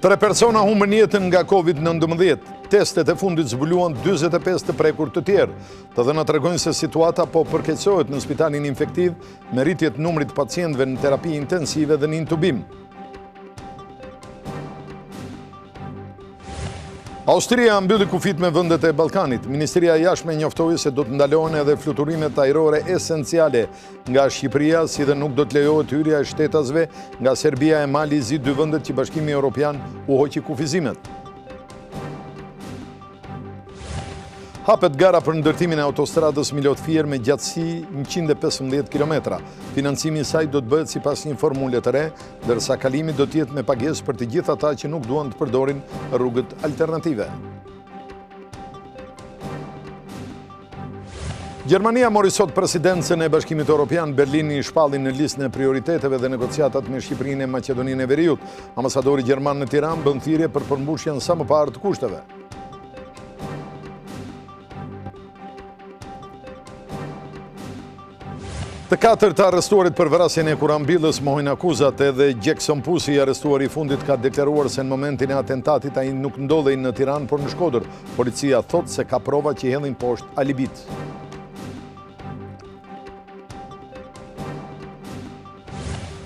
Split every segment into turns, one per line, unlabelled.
3 persona humbën jetën nga Covid-19. Testet e fundit zbuluan 45 të prekur të tjerë. Të dhënat tregojnë se situata po përkeqësohet në spitalin infektiv me rritje të numrit të pacientëve në terapi intensive dhe në intubim. Austria mbylli kufit me vendet e Ballkanit. Ministria e Jashtme njoftoi se do të ndalohen edhe fluturimet ajrore esenciale nga Shqipëria, si dhe nuk do të lejohet hyrja e shtetasve nga Serbia e Mali, dy vendet që Bashkimi Evropian u hoqi kufizimet. Hapet gara për ndërtimin e autostradës Milot-Fier me gjatësi 115 km. Financimi i saj do të bëhet sipas një formule të re, ndërsa kalimi do të jetë me pagesë për të gjithë ata që nuk duan të përdorin rrugët alternative. Gjermania mori sot presidencën e Bashkimit Evropian. Berlini i shpalli në listën e prioriteteve dhe negociatat me Shqipërinë e Maqedoninë e Veriut. Ambasadori gjerman në Tiranë bën thirrje për përmbushjen sa më parë të kushteve. Të 4 të arrestuarit për vrasjen e Kurambillës mohojnë akuzat, edhe Jackson Pusi, arrestuar i fundit, ka deklaruar se në momentin e atentatit ai nuk ndodhej në Tiranë, por në Shkodër. Policia thot se ka prova që hedhin poshtë alibit.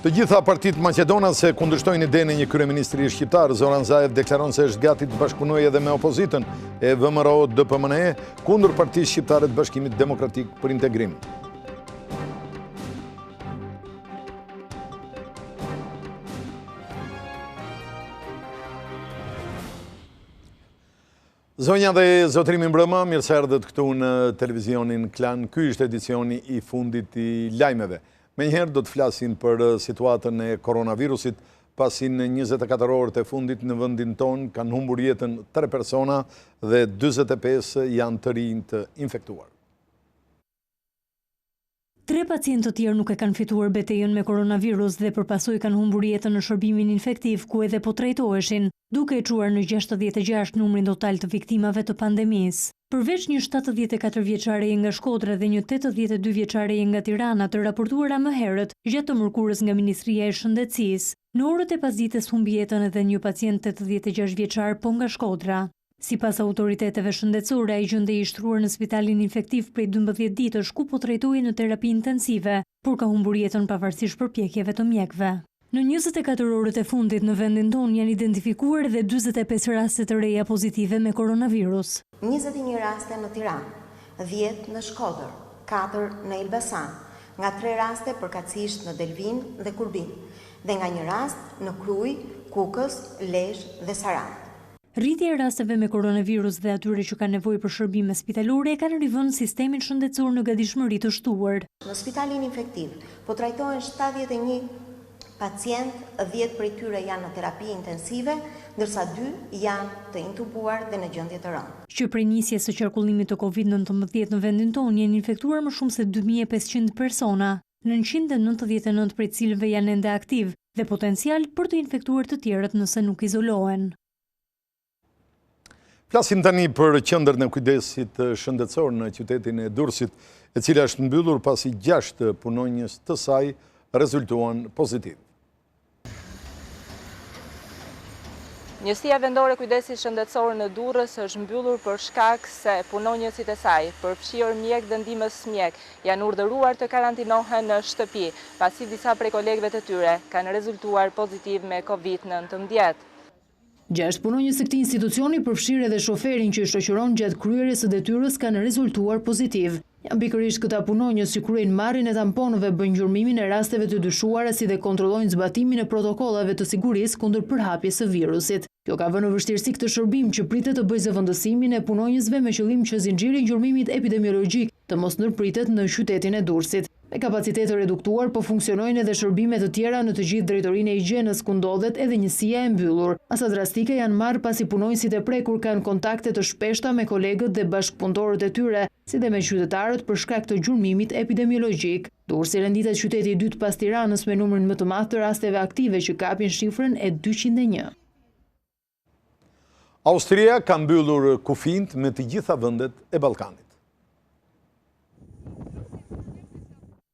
Të gjitha partitë maqedonase kundërshtojnë idenë e një kryeministri shqiptar. Zoran Zaev deklaron se është gati të bashkëpunojë edhe me opozitën e VMRO-DPMNE kundër Partisë Shqiptare të Bashkimit Demokratik për Integrim. Zonja dhe zotrimi mbrëma, mirë se erdhët këtu në televizionin Klan. Ky është edicioni i fundit i lajmeve. Menjëherë do të flasim për situatën e koronavirusit, pasi në 24 orët e fundit në vendin tonë kanë humbur jetën 3 persona dhe 45 janë të rinj të infektuar.
3 pacientë të tjerë nuk e kanë fituar betejën me koronavirus dhe përpasoj kanë humbur jetën në shërbimin infektiv, ku edhe po trajtoheshin, duke e quar në 66 numrin total të viktimave të pandemisë. Përveç një 74 vjeçareje nga Shkodra dhe një 82 vjeçareje nga Tirana të raportuara më herët gjatë të mërkurës nga Ministria e Shëndetësisë, në orët e pasdites humbi jetën edhe një pacient 86 vjeçar po nga Shkodra. Sipas autoriteteve shëndetësore, ai gjendej i shtruar në spitalin infektiv prej 12 ditësh, ku po trajtohej në terapi intensive, por ka humbur jetën pavarësisht përpjekjeve të mjekëve. Në 24 orët e fundit në vendin tonë janë identifikuar edhe 45 raste të reja pozitive me koronavirus.
21 raste në Tiranë, 10 në Shkodër, 4 në Elbasan, nga 3 raste përkatësisht në Delvin dhe Kurbin, dhe nga një rast në Kruj, Kukës, Lezhë dhe Sarandë.
Rritja e rasteve me koronavirus dhe atyre që kanë nevojë për shërbime spitalore kanë rivënë sistemin shëndetësor në gatishmëri të shtuar.
Në spitalin infektiv po trajtohen 71 pacient, 10 prej tyre janë në terapi intensive, ndërsa 2 janë të intubuar dhe në gjendje të rëndë.
Që prej nisjes së qarkullimit të Covid-19 në vendin tonë janë infektuar më shumë se 2500 persona, 999 prej cilëve janë ende aktiv dhe potencial për të infektuar të tjerët nëse nuk izolohen.
Flasim tani për qendrën e kujdesit shëndetësor në qytetin e Durrësit, e cila është mbyllur pasi 6 punonjës të saj rezultuan pozitiv.
Njësia vendore kujdesit shëndetësor në Durrës është mbyllur për shkak se punonjësit e saj, përfshirë mjek dhe ndihmës mjek, janë urdhëruar të karantinohen në shtëpi, pasi disa prej kolegëve të tyre kanë rezultuar pozitiv me COVID-19.
6 punonjës të këtij institucioni, përfshirë edhe shoferin që i shoqëron gjatë kryerjes së detyrës, kanë rezultuar pozitiv. Janë pikërisht këta punonjës që kryejnë marrjen e tamponëve, bëjnë gjurmimin e rasteve të dyshuara, si dhe kontrollojnë zbatimin e protokollave të sigurisë kundër përhapjes së virusit. Kjo ka vënë në vështirësi këtë shërbim që pritet të bëjë zëvendësimin e punonjësve me qëllim që zinxhiri i gjurmimit epidemiologjik të mos ndërpritet në qytetin e Durrësit. Me kapacitet të reduktuar, po funksionojnë edhe shërbime të tjera në të gjithë drejtorinë e higjienës, ku ndodhet edhe njësia e mbyllur. Masat drastike janë marrë pasi punonjësit e prekur kanë kontakte të shpeshta me kolegët dhe bashkëpunëtorët e tyre, si dhe me qytetarët për shkak të gjurmimit epidemiologjik. Durrësi renditet qyteti i dytë pas Tiranës me numrin më të madh të rasteve aktive, që kapin shifrën e 201.
Austria ka mbyllur kufijt me të gjitha vendet e Ballkanit.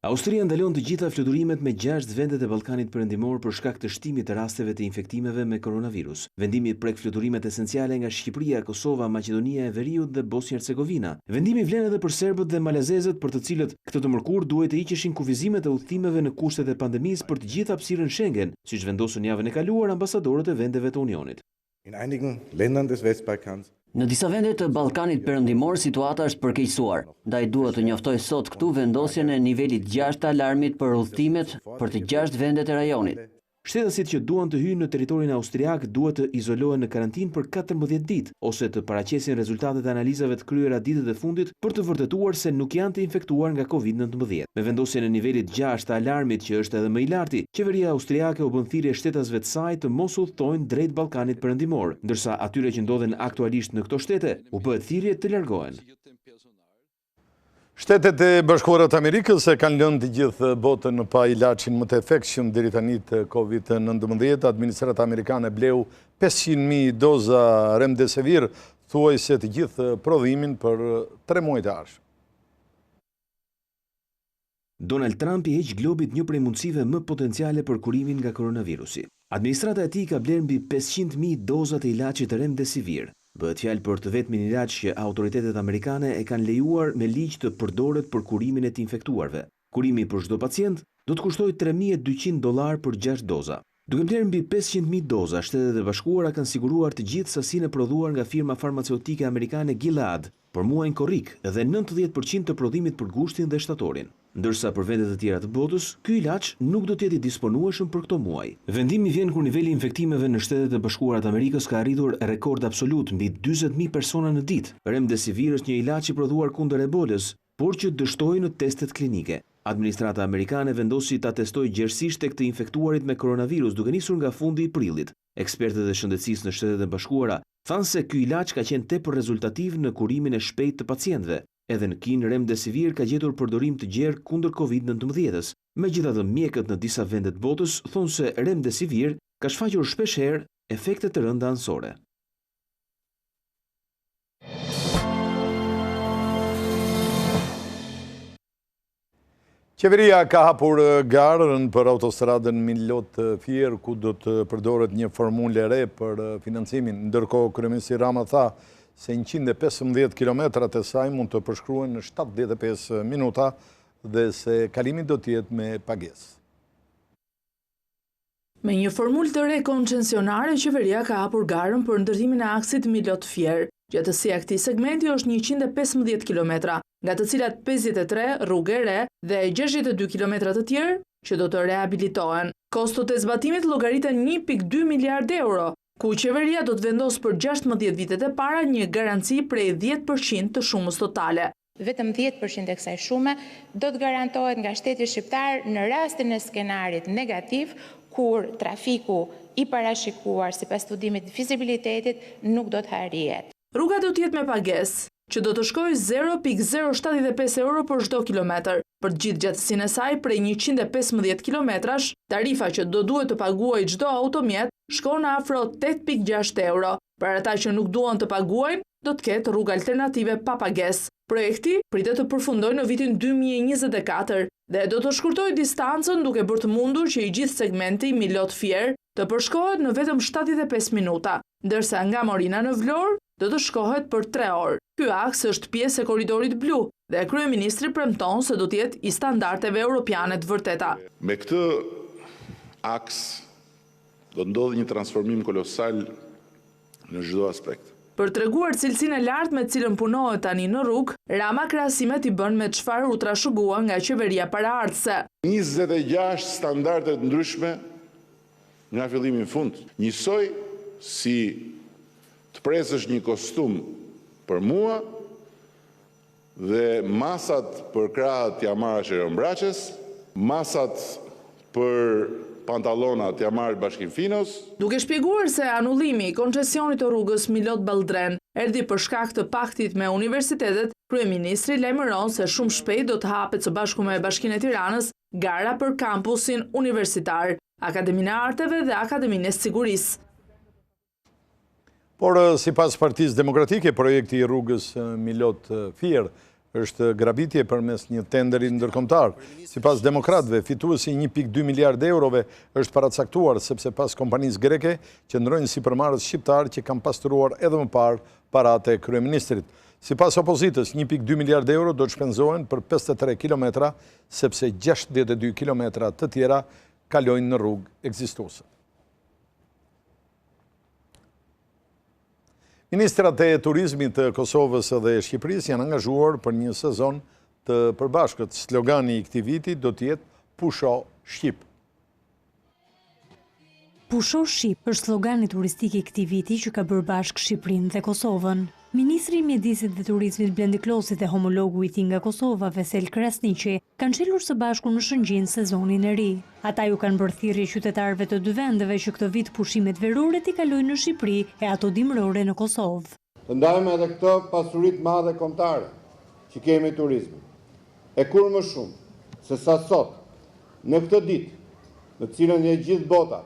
Austria ndalon të gjitha fluturimet me 6 vendet e Ballkanit Perëndimor për shkak të shtimit të rasteve të infektimeve me koronavirus. Vendimi prek fluturimet esenciale nga Shqipëria, Kosova, Maqedonia e Veriut dhe Bosnjë-Hercegovina. Vendimi vlen edhe për serbët dhe malezezët, për të cilët këtë të mërkur duhet të hiqeshin kufizimet e udhëtimeve në kushtet e pandemisë për të gjithë hapësirën Schengen, siç vendosën javën e kaluar ambasadorët e vendeve të Unionit.
In einigen Ländern des Westbalkans
Në disa vende të Ballkanit Perëndimor situata është përkeqësuar. Ndaj duhet të njoftoj sot këtu vendosjen e nivelit 6 të alarmit për udhëtimet për të 6 vendet e rajonit.
Shtetasit që duan të hyjnë në territorin austriak duhet të izolohen në karantinë për 14 ditë ose të paraqesin rezultatet e analizave të kryera ditët e fundit për të vërtetuar se nuk janë të infektuar nga COVID-19. Me vendosjen e nivelit 6 të alarmit, që është edhe më i larti, qeveria austriake u bën thirrje shtetasve të saj të mos udhtojnë drejt Ballkanit Perëndimor, ndërsa atyre që ndodhen aktualisht në këto shtete u bëhet thirrje të largohen.
Shtetet e Bashkuara të Amerikës e kanë lënë të gjithë botën pa ilaçin më të efektshëm deri tani të COVID-19. Administrata amerikane bleu 500.000 doza remdesivir, thuajse të gjithë prodhimin për 3 muaj të ardhshëm.
Donald Trump i heq globit një prej mundësive më potenciale për kurimin nga koronavirusi. Administrata e tij ka bler mbi 500.000 doza të ilaçit remdesivir. Bëhet fjalë për të vetmin ilaç që autoritetet amerikane e kanë lejuar me ligj të përdoret për kurimin e të infektuarve. Kurimi për çdo pacient do të kushtoj $3.200 për 6 doza. Duke bler mbi 500.000 doza, Shtetet e Bashkuara kanë siguruar të gjithë sasinë e prodhuar nga firma farmaceutike amerikane Gilead për muajin Korrik dhe 90% të prodhimit për gushtin dhe shtatorin. Ndërsa për vendet e tjera të botës, ky ilaç nuk do të jetë i disponueshëm për këto muaj. Vendimi vjen kur niveli i infektimeve në Shtetet e Bashkuara të Amerikës ka arritur rekord absolut, mbi 40.000 persona në ditë. Remdesivir është një ilaç i prodhuar kundër ebolës, por që dështoi në testet klinike. Administrata amerikane vendosi ta testojë gjerësisht tek të infektuarit me koronavirus, duke nisur nga fundi i prillit. Ekspertët e shëndetësisë në Shtetet e Bashkuara thanë se ky ilaç ka qenë tepër rezultativ në kurimin e shpejtë të pacientëve. Edhe në Kinë remdesivir ka gjetur përdorim të gjerë kundër COVID-19-s. Megjithatë, mjekët në disa vende të botës thonë se remdesivir ka shfaqur shpeshherë efekte të rënda anësore.
Qeveria ka hapur garën për autostradën Milot Fier, ku do të përdoret një formulë re për financimin, ndërkohë kryeministri Rama tha se 115 kilometrat e saj mund të përshkruen në 75 minuta dhe se kalimi do të jetë me pagesë.
Me një formulë të re koncesionare, qeveria ka hapur garën për ndërtimin e aksit Milot Fier. Gjatësia e këtij segmenti është 115 kilometra, nga të cilat 53 rrugë e re dhe 62 kilometra të tjerë që do të rehabilitohen. Kostot e zbatimit llogariten 1.2 miliard euro, ku qeveria do të vendosë për 16 vitet e para një garanci prej 10% të shumës totale.
Vetëm 10% e kësaj shume do të garantohet nga shteti shqiptar në rastin e skenarit negativ, kur trafiku i parashikuar sipas studimit të fizibilitetit nuk do të arrihet.
Rruga do të jetë me pagesë, që do të shkojë 0.075 euro për çdo kilometër. Për të gjithë gjatësinë e saj prej 115 kilometrash, tarifa që do duhet të paguajë çdo automjet shkon afro 8.6 euro. Për ata që nuk duan të paguajnë, do të ketë rrugë alternative pa pagesë. Projekti pritet të përfundojë në vitin 2024 dhe do të shkurtojë distancën duke bërë të mundur që i gjithë segmenti Milot Fier të përshkohet në vetëm 75 minuta, ndërsa nga Morina në Vlorë do të shkohet për 3 orë. Ky aks është pjesë e korridorit blu dhe kryeministri premton se do të jetë i standardeve europiane të vërteta.
Me këtë aks do ndodhë një transformim kolosal në çdo aspekt.
Për treguar cilësinë e lartë me cilën punohet tani në rrugë, Rama krahasimet i bën me çfarë u trashëgua nga qeveria paraardhëse.
26 standarde të ndryshme nga fillimi në fund. Njësoj si të presësh një kostum për mua dhe masat për krahët t'ja marrësh e rëmbraqes, masat për pantallonat t'ja marrë Bashkim Finos.
Duke shpjeguar se anullimi i koncesionit të rrugës Milot Baldren erdhi për shkak të paktit me universitetet, kryeministri lajmëron se shumë shpejt do të hapet së bashku me Bashkinë e Tiranës gara për kampusin universitar, Akademinë e Arteve dhe Akademinë e Sigurisë.
Por, sipas Partisë Demokratike, projekti i rrugës Milot Fier është grabitje përmes një tenderi ndërkombëtar. Sipas demokratëve, fituesi 1.2 miliardë eurove është paracaktuar sepse pas kompanisë greke qëndrojnë sipërmarrës shqiptar që kanë pastruar edhe më parë paratë e kryeministrit. Sipas opozitës, 1.2 miliardë euro do të shpenzohen për 53 kilometra, sepse 62 kilometra të tjera kalojnë në rrugë ekzistuese. Ministrat e turizmit të Kosovës dhe Shqipërisë janë angazhuar për një sezon të përbashkët. Slogani i këtij viti do të jetë Pusho Shqip.
Pusho Shqip është slogani turistik i këtij viti që ka bërë bashkë Shqipërinë dhe Kosovën. Ministri i Mjedisit dhe Turizmit Blendi Klosi dhe homologu i tij nga Kosova, Vesel Krasniqi, kanë çelur së bashku në Shëngjin sezonin e ri. Ata ju kanë bërë thirrje qytetarëve të dy vendeve që këtë vit pushimet verore t'i kalojnë në Shqipëri e ato dimrore në Kosovë.
Të ndajmë edhe këtë pasuri të madhe kombëtare që kemi turizmin. E kur më shumë se sa sot, në këtë ditë, në cilën e gjithë bota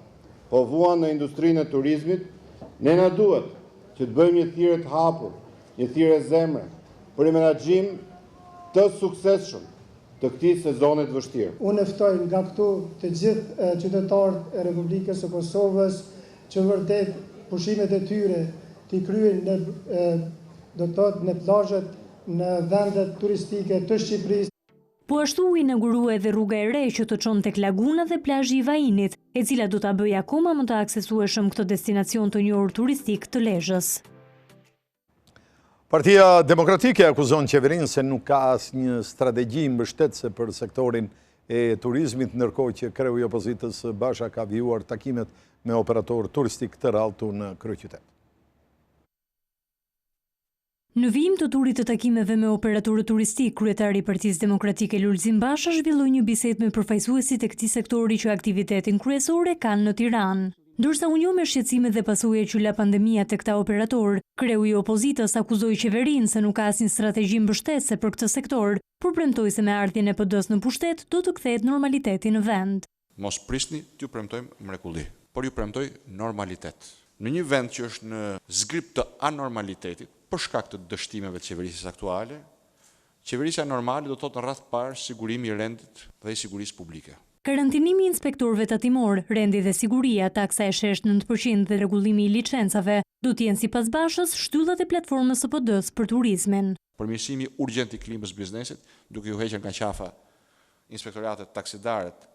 po vuan në industrinë e turizmit, ne na duhet që të bëjmë një thirrje të hapur, një thirrje zemre, për një menaxhim të suksesshëm të këtij sezoni të vështirë.
Unë ftoj nga këtu të gjithë qytetarët e Republikës së Kosovës që vërtet pushimet e tyre t'i kryejnë në plazhet, në vendet turistike të Shqipërisë.
Po ashtu u inaugurua edhe rruga e re që të çon tek laguna dhe plazhi i Vajinit, e cila do ta bëjë akoma më të aksesueshëm këtë destinacion të njohur turistik të Lezhës.
Partia Demokratike akuzon qeverinë se nuk ka asnjë strategji mbështetëse për sektorin e turizmit, ndërkohë që kreu i opozitës Basha ka vijuar takimet me operator turistik të ralltu në kryeqytet.
Në vijim të turit të takimeve me operatorët turistik, kryetari i Partisë Demokratike Lulzim Basha zhvilloi një bisedë me përfaqësuesit e këtij sektori që aktivitetin kryesor e kanë në Tiranë. Ndërsa u njoh me shqetësimet dhe pasojat që la pandemia tek këta operator, kreu i opozitës akuzoi qeverinë se nuk ka asnjë strategji mbështetëse për këtë sektor, por premtoi se me ardhjen e PD-s në pushtet do të kthehet normaliteti në vend.
Mos prisni, t'ju premtojmë mrekulli, por ju premtoj normalitet. Në një vend që është në zgrip të anormalitetit, për shkak të dështimeve të qeverisë aktuale, qeverisja normale do të thotë në radhë parë sigurimi i rendit dhe i sigurisë publike.
Karantinimi i inspektorëve tatimor, rendi dhe siguria, taksa e shesht 9% dhe rregullimi i licencave do të jenë sipas Bashës shtyllat e platformës së PD-s për turizmin.
Përmirësimi urgjent i klimës biznesit, duke u hequr nga qafa inspektoratet taksidarët,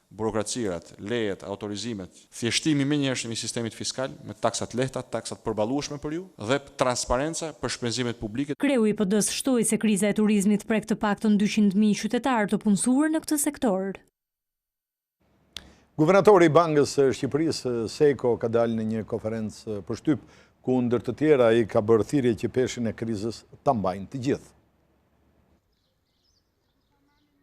burokracirat, lejet, autorizimet, thjeshtimi menjëhershëm i sistemit fiskal me taksat lehta, taksat përballueshme për ju dhe transparenca për shpenzimet publike.
Kreu i PD-s shtoi se kriza e turizmit prek të paktën 200.000 qytetarë të punësuar në këtë sektor.
Guvernatori i Bankës së Shqipërisë, Cico, ka dalë në një konferencë për shtyp, ku ndër të tjera i ka bërë thirrje që peshin e krizës ta mbajnë të gjithë.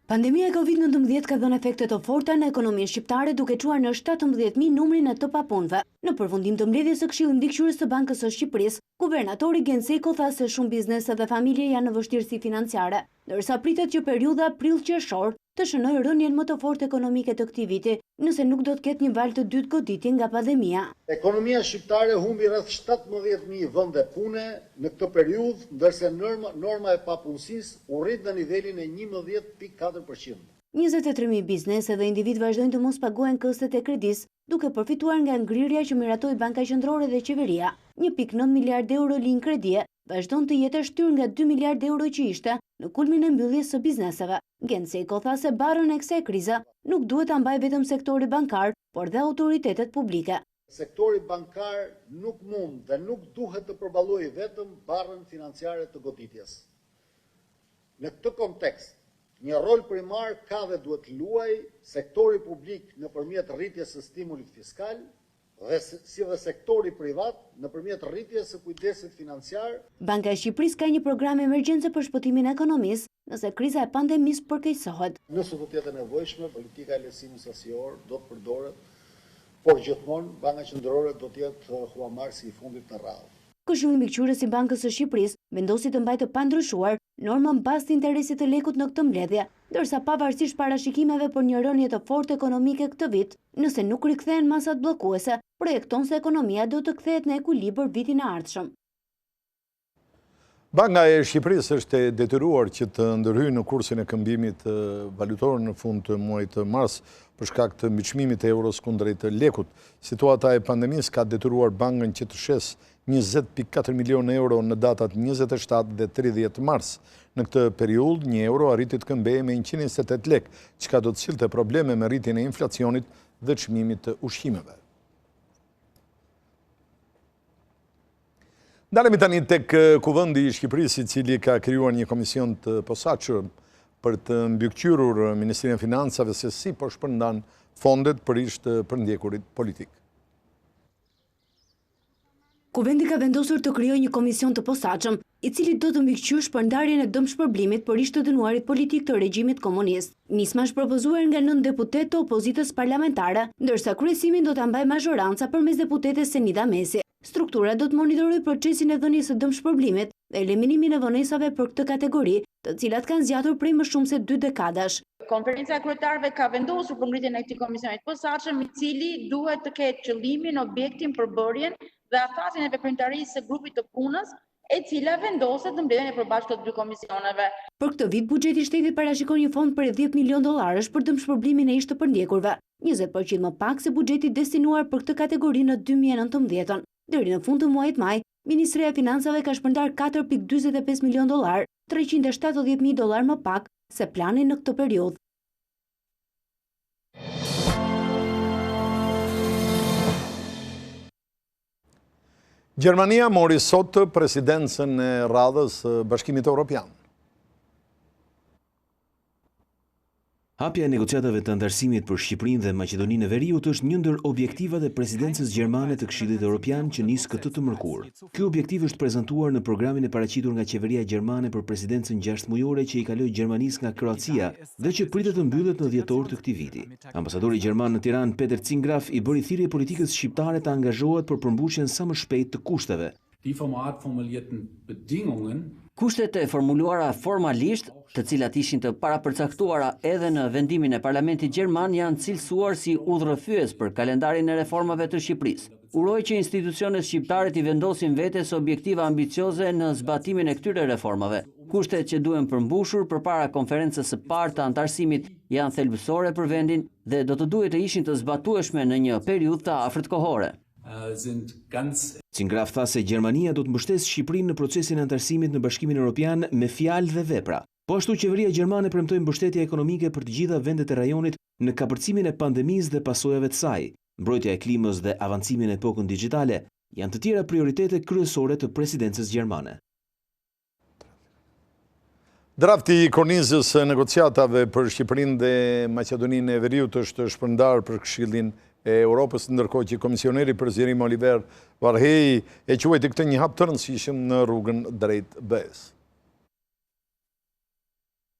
Pandemia e Covid-19 ka dhënë efekte të forta në ekonominë shqiptare, duke çuar në 17.000 numrin e të papunëve. Në përfundim të mbledhjes së Këshillit Mbikëqyrës së Bankës së Shqipërisë, guvernatori Cico tha se shumë biznese dhe familje janë në vështirësi financiare, ndërsa pritet që periudha prill-qershor të shënojë rënien më të fortë ekonomike të këtij viti, nëse nuk do të ketë një valë të dytë goditje nga pandemia.
Ekonomia shqiptare humbi rreth 17.000 vende pune në këtë periudhë, ndërsa norma e papunësisë u rrit në nivelin e 11.4%.
23.000 biznese dhe individ vazhdojnë të mos paguajnë këstet e kredis, duke përfituar nga ngrirja që miratoi Banka Qendrore dhe qeveria. 1.9 miliardë euro linjë kredie vazhdon të jetë e shtyr nga 2 miliardë euro që ishte në kulmin e mbylljes së bizneseve. Cico tha se barrën e kësaj krize nuk duhet ta mbajë vetëm sektori bankar, por dhe autoritetet publike.
Sektori bankar nuk mund dhe nuk duhet të përballojë vetëm barrën financiare të goditjes. Në këtë kontekst, një rol primar ka dhe duhet luaj sektori publik nëpërmjet rritjes së stimulit fiskal, dhe si dhe sektori privat nëpërmjet rritjes së kujdesit financiar.
Banka e Shqipërisë ka një program emergjence për shpëtimin e ekonomisë nëse kriza e pandemisë përkeqësohet.
Nëse do të jetë nevojshme, politika e lehtësimit sasior do të përdoret, por gjithmonë Banka Qendrore do të jetë huamarrësi i fundit në radhë.
Këshilli Mbikëqyrës i Bankës së Shqipërisë vendosi të mbajtë pa ndryshuar normën bazë të interesit të lekut në këtë mbledhje, ndërsa pavarësisht parashikimeve për një rënje të fortë ekonomike këtë vit, nëse nuk rikthehen masat bllokuese, projekton se ekonomia do të kthehet në ekuilibër vitin e ardhshëm.
Banka e Shqipërisë është e detyruar që të ndërhyjë në kursin e këmbimit valutor në fund të muajit mars për shkak të mbiçmimit të euros kundrejt lekut. Situata e pandemisë ka detyruar bankën që të shes 20.4 milionë euro në datat 27 dhe 30 mars. Në këtë periudhë, një euro arriti të këmbejë me 128 lek, çka do të sillte probleme me rritjen e inflacionit dhe çmimit të ushqimeve. Ndalemi tani tek Kuvendi i Shqipërisë, i cili ka krijuar një komision të posaçëm për të mbikëqyrur Ministrinë e Financave se si po shpërndan fondet për ish të përndjekurit politik.
Kuvendi ka vendosur të krijojë një komision të posaçëm, i cili do të mbikëqyrë shpërndarjen e dëmshpërblimit për ish të dënuarit politik të regjimit komunist. Nisma është propozuar nga 9 deputet të opozitës parlamentare, ndërsa kryesimin do ta mbajë mazhoranca përmes deputetes Senida Mesi. Struktura do të monitorojë procesin e dhënies së dëmshpërblimit dhe eliminimin e vonesave për këtë kategori, të cilat kanë zgjatur prej më shumë se 2 dekadash.
Konferenca e kryetarëve ka vendosur për ngritjen e këtij komisioni të posaçëm, i cili duhet të ketë qëllimin, objektin, përbërjen dhe afatin e veprimtarisë së grupit të punës, e cila vendoset në mbledhjen e përbashkët të dy komisioneve.
Për këtë vit, buxheti i shtetit parashikon një fond për $10 milionë për dëmshpërblimin e ish të përndjekurve, 20% më pak se buxheti destinuar për këtë kategori në 2019. Deri në fund të muajit maj, Ministria e Financave ka shpërndar $4.45 milionë, $370.000 më pak se plani në këtë periudhë.
Gjermania mori sot presidencën e radhës Bashkimit Evropian.
Hapja e negociatave të antarësimit për Shqipërinë dhe Maqedoninë e Veriut është një ndër objektivat e presidencës gjermane të Këshillit Evropian që nis këtë të mërkurë. Ky objektiv është prezantuar në programin e paraqitur nga qeveria gjermane për presidencën 6 mujore që i kaloi Gjermanisë nga Kroacia dhe që pritet të mbyllet në dhjetor të këtij viti. Ambasadori gjerman në Tiranë, Peter Zingraf, i bëri thirrje politikës shqiptare të angazhohet për përmbushjen sa më shpejt të kushteve.
Kushtet e formuluara formalisht, të cilat ishin të parapërcaktuara edhe në vendimin e Parlamentit Gjerman, janë cilësuar si udhërrëfyes për kalendarin e reformave të Shqipërisë. Uroj që institucionet shqiptare t'i vendosin vetes objektiva ambicioze në zbatimin e këtyre reformave. Kushtet që duhen përmbushur përpara konferencës së parë të antarësimit janë thelbësore për vendin dhe do të duhet të ishin të zbatueshme në një periudhë të afërt kohore.
Zingraf tha se Gjermania do të mbështesë Shqipërinë në procesin e antarësimit në Bashkimin Evropian me fjalë dhe vepra. Po ashtu qeveria gjermane premtoi mbështetje ekonomike për të gjitha vendet e rajonit në kapërcimin e pandemisë dhe pasojave të saj. Mbrojtja e klimës dhe avancimin në epokën digjitale janë të tjera prioritete kryesore të presidencës gjermane.
Drafti i kornizës negociatave për Shqipërinë dhe Maqedoninë e Veriut është shpërndar për Këshillin e Europës, ndërkohë që komisioneri për zgjerim Oliver Varhej e quajti këtë një hap të rëndësishëm në rrugën drejt BE-s.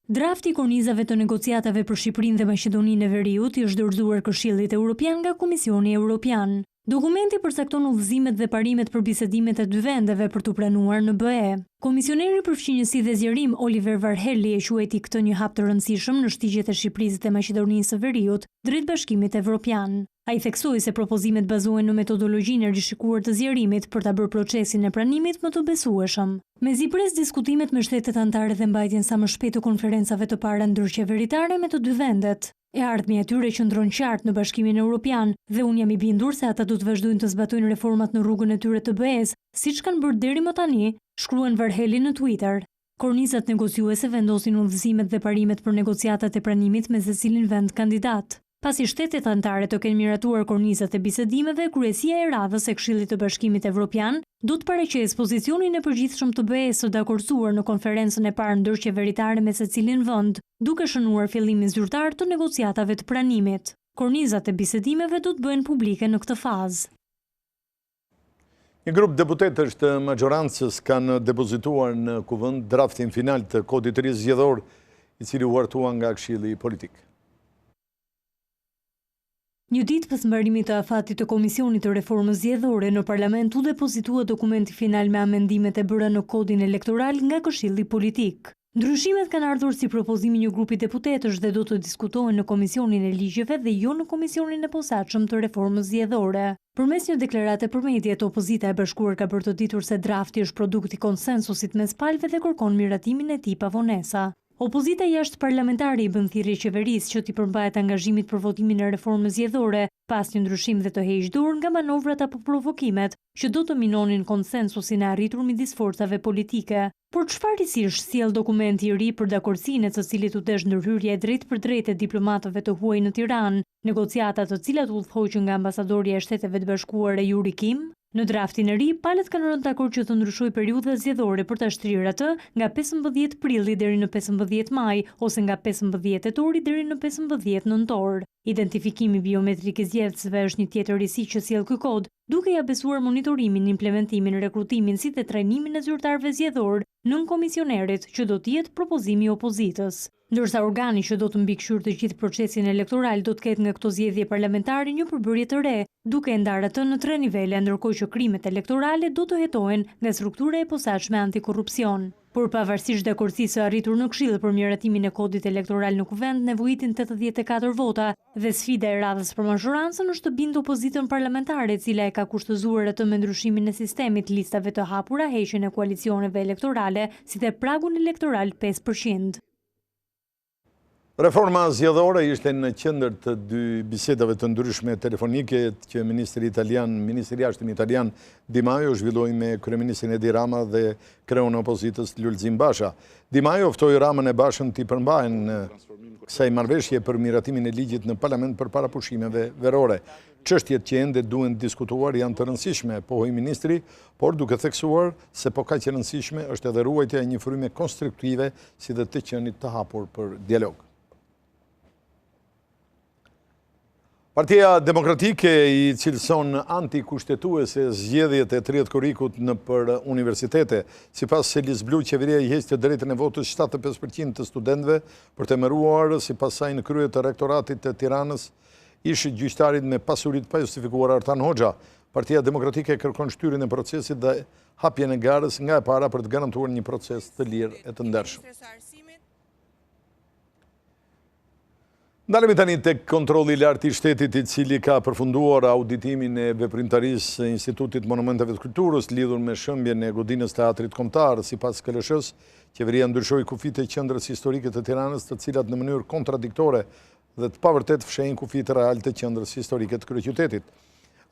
Drafti i kornizave të negociatave për Shqipërinë dhe Maqedoninë e Veriut i është dorëzuar Këshillit Evropian nga Komisioni Evropian. Dokumenti përcakton udhëzimet dhe parimet për bisedimet e dy vendeve për të pranuar në BE. Komisioneri për fqinjësi dhe zgjerim Oliver Varheli e quajti këtë një hap të rëndësishëm në shtigjet e Shqipërisë dhe Maqedonisë së Veriut drejt Bashkimit Evropian. Ai theksoi se propozimet bazohen në metodologjinë e rishikuar të zgjerimit për ta bërë procesin e pranimit më të besueshëm. Mezi pres diskutimet me shtetet anëtare dhe mbajtjen sa më shpejt të konferencave të para ndërqeveritare me të dy vendet. E ardhmja e tyre qëndron qartë në Bashkimin Evropian dhe unë jam i bindur se ata do të vazhdojnë të zbatojnë reformat në rrugën e tyre të BE-s, siç kanë bërë deri më tani, shkruan Varheli në Twitter. Kornizat negociuese vendosin udhëzimet dhe parimet për negociatat e pranimit me secilin vend kandidat. Pasi shtetet anëtare të kenë miratuar kornizat e bisedimeve, kryesia e radhës e Këshillit të Bashkimit Evropian do të paraqesë pozicionin e përgjithshëm të BE-s së dakorcuar në konferencën e parë ndërqeveritare me secilin vend, duke shënuar fillimin zyrtar të negociatave të pranimit. Kornizat e bisedimeve do të bëhen publike në këtë fazë.
Një grup deputetësh të majorancës kanë depozituar në kuvend draftin final të kodit të ri zgjedhor, i cili u hartua nga Këshilli Politik.
Një ditë pas mbarimit të afatit të Komisionit të Reformës Zgjedhore në Parlament u depozitua dokumenti final me amendimet e bëra në kodin elektoral nga Këshilli Politik. Ndryshimet kanë ardhur si propozimi një grupi deputetësh dhe do të diskutohen në Komisionin e Ligjeve dhe jo në Komisionin e Posaçëm të Reformës Zgjedhore. Përmes një deklarate për mediat, opozita e bashkuar ka bërë të ditur se drafti është produkt i konsensusit mes palëve dhe kërkon miratimin e tij pa vonesa. Opozita jashtë parlamentare i bën thirrje qeverisë që t'i përmbahet angazhimit për votimin e reformës zgjedhore, pas një ndryshim dhe të heqë dorë nga manovrat apo provokimet që do të minonin konsensusin e arritur midis forcave politike. Por çfarësisht sjell dokumenti i ri për dakordsinë së cilit u desh ndërhyrja e drejtë për drejtë e diplomatëve të huaj në Tiranë, negociata të cilat udhëhoqën nga ambasadorja e Shteteve të Bashkuara Yuri Kim? Në draftin e ri, palët kanë rënë dakord që të ndryshojë periudha zgjedhore për ta shtrirë atë nga 15 prilli deri në 15 maj ose nga 15 tetori deri në 15 nëntor. Identifikimi biometrik i zgjedhësve është një tjetër risi që sjell ky kod, duke ia besuar monitorimin, implementimin, rekrutimin si dhe trajnimin e zyrtarëve zgjedhor nën komisionerit që do të jetë propozimi i opozitës. Ndërsa organi që do të mbikëqyrë të gjithë procesin elektoral do të ketë nga këto zgjedhje parlamentare një përbërje të re, duke e ndarë atë në 3 nivele, ndërkohë që krimet elektorale do të hetohen nga struktura e posaçme antikorrupsion. Por pavarësisht dakordisë së arritur në Këshill për miratimin e kodit elektoral në Kuvend, nevojitin 84 vota dhe sfida e radhës për mazhorancën është të bindë opozitën parlamentare, e cila e ka kushtëzuar atë me ndryshimin e sistemit, listave të hapura, heqjen e koalicioneve elektorale, si dhe pragun elektoral 5%.
Reforma zgjedhore ishte në qendër të dy bisedave të ndryshme telefonike që ministri jashtëm italian Di Maio zhvilloi me kryeministrin Edi Rama dhe kreun e opozitës Lulzim Basha. Di Maio ftoi Ramën e Bashën t'i përmbahen kësaj marrëveshje për miratimin e ligjit në parlament përpara pushimeve verore. Çështjet që ende duhen diskutuar janë të rëndësishme, pohoi ministri, por duke theksuar se po kaq e rëndësishme është edhe ruajtja e një fryme konstruktive si dhe të qenit të hapur për dialog. Partia Demokratike i cilëson antikushtetuese zgjedhjet e 30 korrikut në për universitete. Sipas Selis Blu, qeveria i heq të drejtën e votës 75% të studentëve për të emëruar sipas saj në krye të rektoratit të Tiranës ish gjyqtarit me pasurit pa justifikuar Artan Hoxha. Partia Demokratike kërkon shtyrjen e procesit dhe hapjen e garës nga e para për të garantuar një proces të lirë e të ndershëm. Ndalemi tani tek kontrolli i lartë i shtetit, i cili ka përfunduar auditimin e veprimtarisë së Institutit Monumenteve të Kulturës lidhur me shëmbjen e godinës teatrit kombëtar. Sipas KLSH-s, qeveria ndryshoi kufit e qendrës historike të Tiranës, të cilat në mënyrë kontradiktore dhe të pavërtet fshehin kufit real të qendrës historike të kryeqytetit.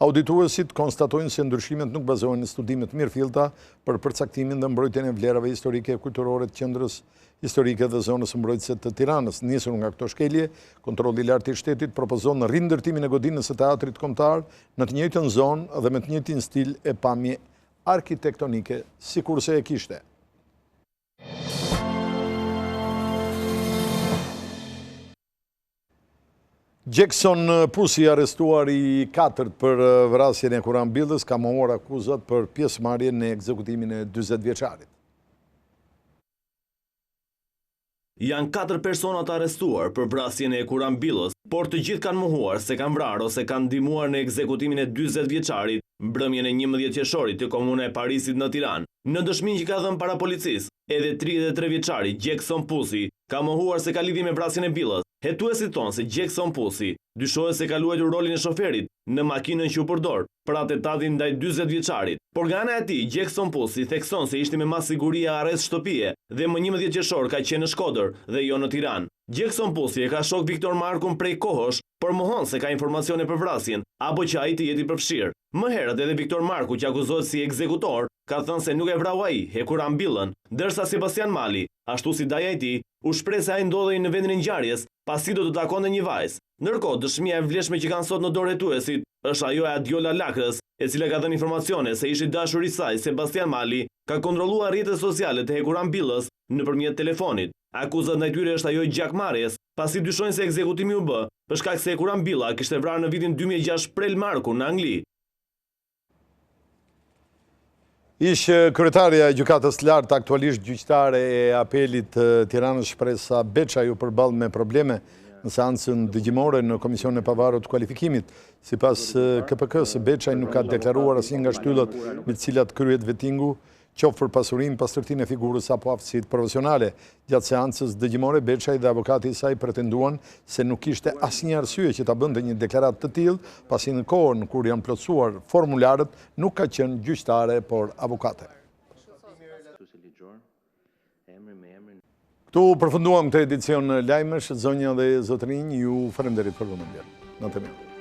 Audituesit konstatojnë se ndryshimet nuk bazohen në studime të mirëfillta për përcaktimin dhe mbrojtjen e vlerave historike e kulturore të qendrës historike dhe zonës mbrojtëse të Tiranës. Nisur nga këto shkelje, kontrolli i lartë i shtetit propozon rindërtimin e godinës së teatrit kombëtar në të njëjtën zonë dhe me të njëjtin stil e pamje arkitektonike, sikurse e kishte. Jackson Pusi, arrestuar i 4 për vrasjen e Kuran Billës, ka mohuar akuzat për pjesëmarrje në ekzekutimin e 40 vjeçarit.
Janë 4 personat arrestuar për vrasjen e Kuran Billës, por të gjithë kanë mohuar se kanë vrarë ose kanë ndihmuar në ekzekutimin e 40 vjeçarit mbrëmjen e 11 qershorit të Komunës e Parisit në Tiranë. Në dëshminë që ka dhënë para policisë, edhe 33 vjeçari Jackson Pusi ka mohuar se ka lidhje me vrasjen e Billës. Hetuesit thonë se Jackson Pusi dyshohet se ka luajtur rolin e shoferit në makinën që u përdor për atentatin ndaj 40 vjeçarit. Por nga ana e tij, Jackson Pusi thekson se ishte me mas siguri arrest shtëpie dhe më 11 qershor ka qenë në Shkodër dhe jo në Tiranë. Jackson Pusi e ka shok Viktor Markun prej kohësh, por mohon se ka informacione për vrasjen apo që ai të jetë i përfshirë. Më herët edhe Viktor Marku, që akuzohet si ekzekutor, ka thënë se nuk e vrau ai, Kuran Billën, ndërsa Sebastian Mali, ashtu si daja e tij, u shpreh se ai ndodhej në vendin e ngjarjes, pasi do të takonte një vajzë. Ndërkohë, dëshmia e vlefshme që kanë sot në dorë hetuesit është ajo e Adiola Lakrës, e cila ka dhënë informacione se ishi dashuri i saj, Sebastian Mali, ka kontrolluar rrjetet sociale të Kuran Billës nëpërmjet telefonit. Akuzat ndaj tyre është ajo e gjakmarrjes, pasi dyshojnë se ekzekutimi u bë për shkak se Kuran Billa kishte vrarë në vitin 2006 Prel Marku në Angli.
Ish kryetarja e gjykatës lartë, aktualisht gjyqtare e apelit Tiranës Shpresa Beçaj, u përball me probleme në seancën dëgjimore në Komisionin e Pavarur të Kualifikimit. Sipas KPK-s, Beçaj nuk ka deklaruar asnjë nga shtyllat me të cilat kryhet vetingu qoftë për pasurinë, pastërtinë e figurës apo aftësitë profesionale. Gjatë seancës dëgjimore, Beçaj dhe avokati i saj pretenduan se nuk kishte asnjë arsye që ta bënte një deklaratë të tillë, pasi në kohën kur janë plotësuar formularët nuk ka qenë gjyqtare, por avokate. Këtu përfunduam këtë edicion Lajmesh, zonja dhe zotrinj, ju falenderit për vëmendjen. Natë mirë.